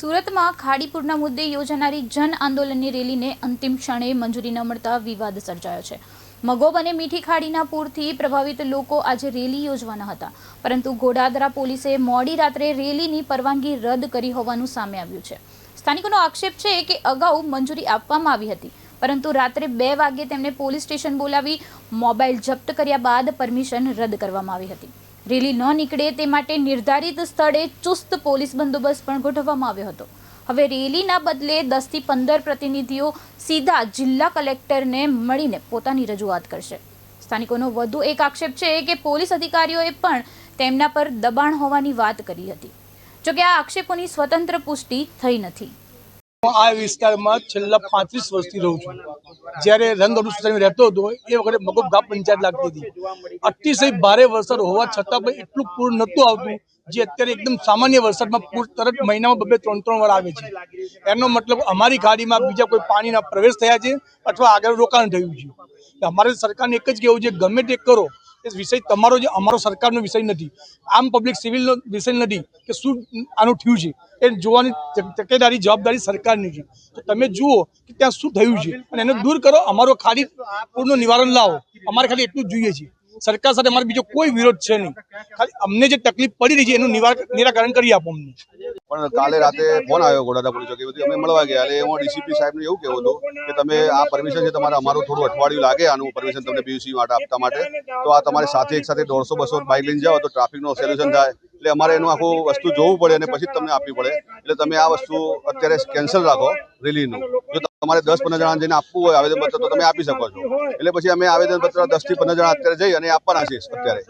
સુરતમાં ખાડીપુરના મુદ્દે યોજાનારી જન આંદોલનની રેલીને અંતિમ ક્ષણે મંજૂરી ન મળતા વિવાદ સર્જાયો છે। મગોબ અને મીઠી ખાડીના પૂરથી પ્રભાવિત લોકો આજે રેલી યોજવાના હતા, પરંતુ ઘોડાદરા પોલીસે મોડી રાત્રે રેલીની પરવાનગી રદ કરી હોવાનું સામે આવ્યું છે। સ્થાનિકોનો આક્ષેપ છે કે અગાઉ મંજૂરી આપવામાં આવી હતી, પરંતુ રાત્રે 2 વાગ્યે તેમને પોલીસ સ્ટેશન બોલાવી મોબાઈલ જપ્ત કર્યા બાદ પરમિશન રદ કરવામાં આવી હતી। રેલી ન નીકળે તે માટે નિર્ધારિત સ્થળે ચુસ્ત પોલીસ બંદોબસ્ત પણ ગોઠવવામાં આવ્યો હતો। હવે રેલીના બદલે 10 થી 15 પ્રતિનિધિઓ સીધા જિલ્લા કલેક્ટરને મળીને પોતાની રજૂઆત કરશે। સ્થાનિકોનો વધુ એક આક્ષેપ છે કે પોલીસ અધિકારીઓએ પણ તેમના પર દબાણ હોવાની વાત કરી હતી, જોકે આ આક્ષેપોની સ્વતંત્ર પુષ્ટિ થઈ નથી। આ વિસ્તારમાં છેલ્લા 35 વર્ષથી રહું છું। જ્યારે રંગબડુ સોસાયટીમાં રહેતો હતો એ વખતે મગોબ ગામ પંચાયત લાગતી હતી। અતિશય ભારે વરસાદ હોવા છતાં પણ એટલું પૂર નહોતું આવતું, જે અત્યારે એકદમ સામાન્ય વરસાદમાં પૂર તરત મહિનામાં 2-3 વાર આવે છે। એનો મતલબ અમારી ખાડીમાં બીજા કોઈ પાણીના પ્રવેશ થયા છે અથવા આગળ રોકાણ થયું છે। અમારે સરકારને એક જ કહેવું છે, ગમે તે કરો, એ વિષય તમારો જે અમારો સરકારનો વિષય નથી, આમ પબ્લિક સિવિલનો વિષય નથી કે શું આનું થયું છે એ જોવાની તકેદારી જવાબદારી સરકારની છે। તો તમે જુઓ કે ત્યાં શું થયું છે અને એને દૂર કરો, અમારો ખાલી પૂરનું નિવારણ લાવો, અમારે ખાલી એટલું જ જોઈએ છે। સરકાર સાથે અમારે બીજો કોઈ વિરોધ છે નહીં, ખાલી અમને જે તકલીફ પડી રહી છે એનું નિરાકરણ કરી આપો અમને। પણ કાલે રાતે ફોન આવ્યો ઘોડાદરા પોલીસ ચોકી, અમે મળવા ગયા એટલે એમાં ડીસીપી સાહેબને એવું કહેવું હતું કે તમે આ પરમિશન છે તમારે, અમારું થોડું અઠવાડિયું લાગે આનું પરમિશન તમને બીયુસી માટે આપતા માટે, તો આ તમારે સાથે એક સાથે 150-200 બાઇક લઈને જાઓ તો ટ્રાફિકનો સોલ્યુશન થાય, એટલે અમારે એનું આખું વસ્તુ જોવું પડે અને પછી જ તમને આપવી પડે। એટલે તમે આ વસ્તુ અત્યારે કેન્સલ રાખો રેલીનું। જો તમારે 10-15 જણા જઈને આપવું હોય આવેદનપત્ર તો તમે આપી શકો છો। એટલે પછી અમે આવેદનપત્ર 10 થી 15 જણા અત્યારે જઈ અને આપવાના છે અત્યારે।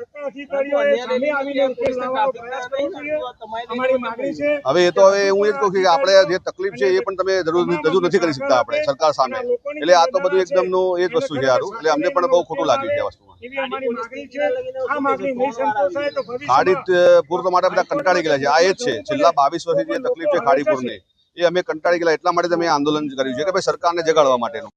હવે એ તો હવે હું એ જ કહું કે આપણે જે તકલીફ છે એ પણ તમે રજૂ નથી કરી શકતા આપણે સરકાર સામે, એટલે આ તો બધું એકદમનું એ જ વસ્તુ છે સારું, એટલે અમને પણ બહુ ખોટું લાગ્યું છે આ વસ્તુમાં। ખાડી પૂર તો માટે બધા કંટાળી ગયેલા છે, આ એ જ છે છેલ્લા 22 વર્ષથી જે તકલીફ છે ખાડીપુરની, એ અમે કંટાળી ગયેલા, એટલા માટે અમે આંદોલન કર્યું છે કે ભાઈ સરકારને જગાડવા માટેનું।